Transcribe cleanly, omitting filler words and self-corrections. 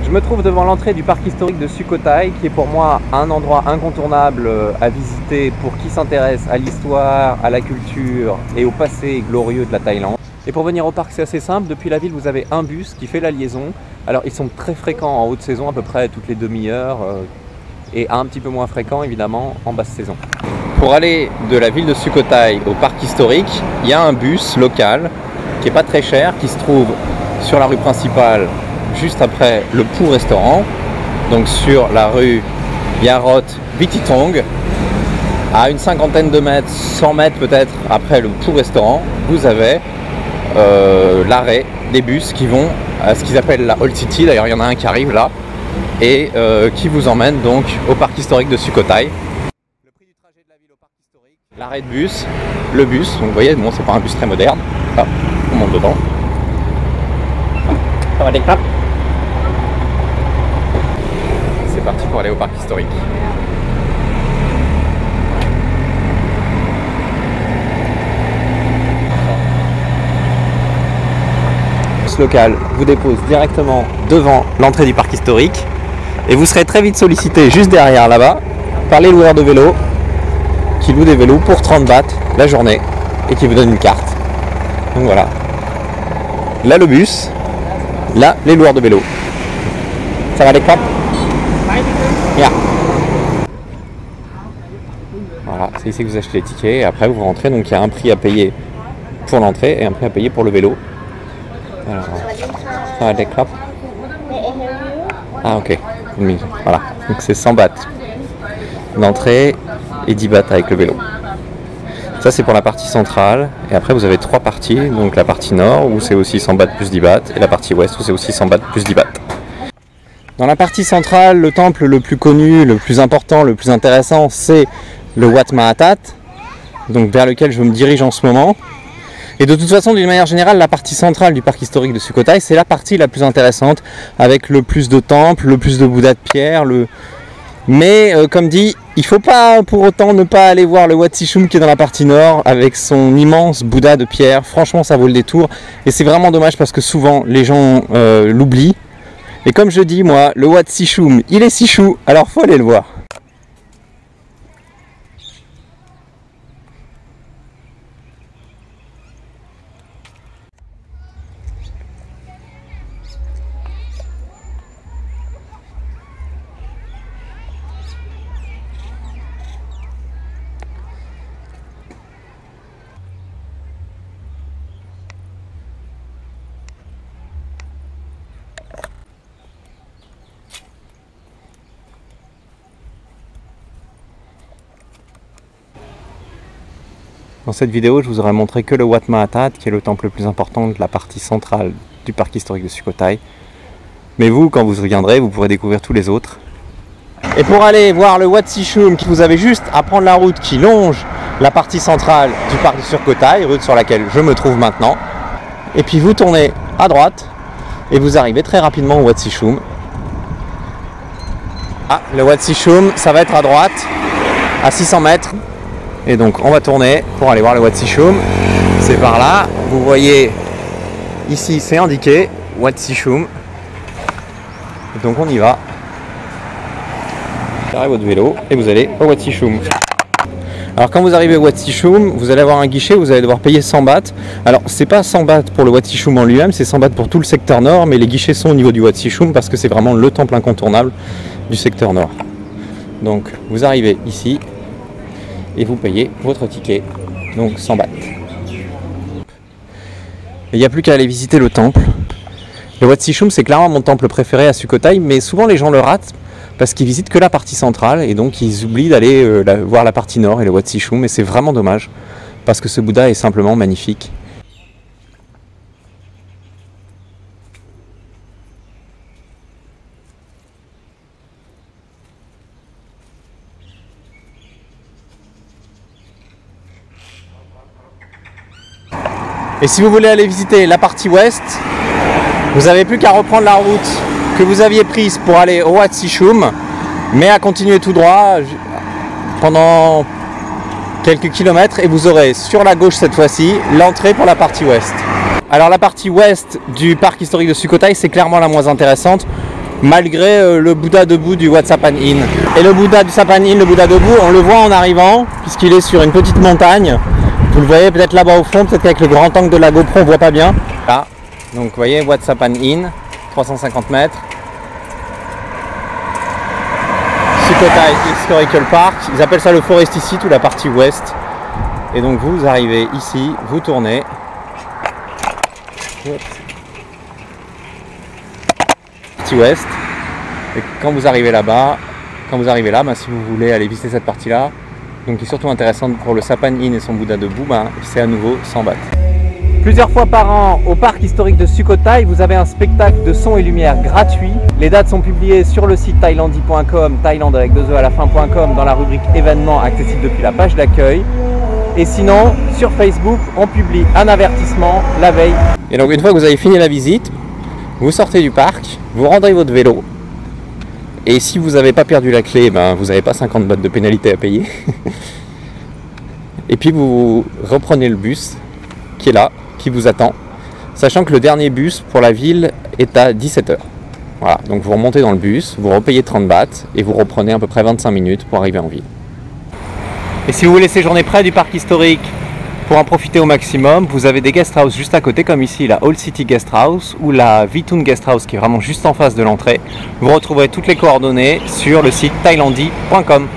Je me trouve devant l'entrée du parc historique de Sukhothai, qui est pour moi un endroit incontournable à visiter pour qui s'intéresse à l'histoire, à la culture et au passé glorieux de la Thaïlande. Et pour venir au parc, c'est assez simple. Depuis la ville, vous avez un bus qui fait la liaison. Alors, ils sont très fréquents en haute saison, à peu près toutes les demi-heures, et un petit peu moins fréquents, évidemment, en basse saison. Pour aller de la ville de Sukhothai au parc historique, il y a un bus local qui n'est pas très cher, qui se trouve sur la rue principale, juste après le Phu restaurant, donc sur la rue Yarot Vititong, à une cinquantaine de mètres, 100 mètres peut-être après le Phu restaurant, vous avez l'arrêt des bus qui vont à ce qu'ils appellent la Old City. D'ailleurs il y en a un qui arrive là et qui vous emmène donc au parc historique de Sukhothai. Le prix du trajet de la ville au parc historique, l'arrêt de bus, le bus, donc vous voyez, bon c'est pas un bus très moderne, là, on monte dedans. Ça va des claps. C'est parti pour aller au parc historique. Ce local vous dépose directement devant l'entrée du parc historique et vous serez très vite sollicité juste derrière là-bas par les loueurs de vélos qui louent des vélos pour 30 bahts la journée et qui vous donnent une carte. Donc voilà. Là le bus. Là, les loueurs de vélo. Ça va les crêpes? Yeah. Voilà, c'est ici que vous achetez les tickets et après vous rentrez. Donc il y a un prix à payer pour l'entrée et un prix à payer pour le vélo. Alors, ça va les crêpes? Ah ok, voilà. Donc c'est 100 bahts d'entrée et 10 bahts avec le vélo. Ça c'est pour la partie centrale et après vous avez trois parties, donc la partie nord où c'est aussi 100 bahts plus 10 bahts et la partie ouest où c'est aussi 100 bahts plus 10 bahts. Dans la partie centrale, le temple le plus connu, le plus important, le plus intéressant c'est le Wat Mahathat, donc vers lequel je me dirige en ce moment. Et de toute façon, d'une manière générale, la partie centrale du parc historique de Sukhothai c'est la partie la plus intéressante avec le plus de temples, le plus de bouddhas de pierre, mais comme dit, il ne faut pas pour autant ne pas aller voir le Wat Sichum qui est dans la partie nord avec son immense Bouddha de pierre. Franchement ça vaut le détour et c'est vraiment dommage parce que souvent les gens l'oublient. Et comme je dis moi, le Wat Sichum il est si chou, alors faut aller le voir. Dans cette vidéo, je vous aurais montré que le Wat Mahathat, qui est le temple le plus important de la partie centrale du parc historique de Sukhothai. Mais vous, quand vous reviendrez, vous pourrez découvrir tous les autres. Et pour aller voir le Wat Sichum, vous avez juste à prendre la route qui longe la partie centrale du parc de Sukhothai, route sur laquelle je me trouve maintenant. Et puis vous tournez à droite et vous arrivez très rapidement au Wat Sichum. Ah, le Wat Sichum, ça va être à droite, à 600 mètres. Et donc on va tourner pour aller voir le Wat Sichum. C'est par là. Vous voyez ici c'est indiqué Wat Sichum. Et donc on y va. Vous arrêtez votre vélo et vous allez au Wat Sichum. Alors quand vous arrivez au Wat Sichum, vous allez avoir un guichet, vous allez devoir payer 100 bahts. Alors c'est pas 100 bahts pour le Wat Sichum en lui-même, c'est 100 bahts pour tout le secteur nord, mais les guichets sont au niveau du Wat Sichum parce que c'est vraiment le temple incontournable du secteur nord. Donc vous arrivez ici et vous payez votre ticket, donc 100 bahts. Il n'y a plus qu'à aller visiter le temple. Le Wat Sichum c'est clairement mon temple préféré à Sukhothai, mais souvent les gens le ratent parce qu'ils visitent que la partie centrale et donc ils oublient d'aller voir la partie nord et le Wat Sichum, et c'est vraiment dommage parce que ce Bouddha est simplement magnifique. Et si vous voulez aller visiter la partie ouest, vous n'avez plus qu'à reprendre la route que vous aviez prise pour aller au Wat Sichum, mais à continuer tout droit pendant quelques kilomètres et vous aurez sur la gauche cette fois-ci l'entrée pour la partie ouest. Alors la partie ouest du parc historique de Sukhothai c'est clairement la moins intéressante. malgré le Bouddha debout du Wat Sapan Inn. Et le Bouddha du Sapan Inn, le Bouddha debout, on le voit en arrivant, puisqu'il est sur une petite montagne. Vous le voyez peut-être là-bas au fond, peut-être qu'avec le grand angle de la GoPro on voit pas bien. Là, donc vous voyez Wat Sapan Inn, 350 mètres. Sukhothai Historical Park, ils appellent ça le Foresticide ou la partie ouest. Et donc vous arrivez ici, vous tournez. Partie ouest. Et quand vous arrivez là-bas, si vous voulez aller visiter cette partie-là, donc qui est surtout intéressante pour le Sapan Inn et son Bouddha debout, c'est à nouveau 100 bahts. Plusieurs fois par an, au parc historique de Sukhothai, vous avez un spectacle de son et lumière gratuit. Les dates sont publiées sur le site thailandi.com, Thaïlande avec 2 E à la fin.com, dans la rubrique événements accessible depuis la page d'accueil. Et sinon, sur Facebook, on publie un avertissement la veille. Et donc une fois que vous avez fini la visite, vous sortez du parc, vous rendez votre vélo. Et si vous n'avez pas perdu la clé, vous n'avez pas 50 bahts de pénalité à payer. Et puis vous reprenez le bus qui est là, qui vous attend, sachant que le dernier bus pour la ville est à 17 h. Voilà, donc vous remontez dans le bus, vous repayez 30 bahts et vous reprenez à peu près 25 minutes pour arriver en ville. Et si vous voulez séjourner près du parc historique pour en profiter au maximum, vous avez des guest house juste à côté, comme ici la Old City Guest House ou la Vitun Guest House qui est vraiment juste en face de l'entrée. Vous retrouverez toutes les coordonnées sur le site thailandi.com.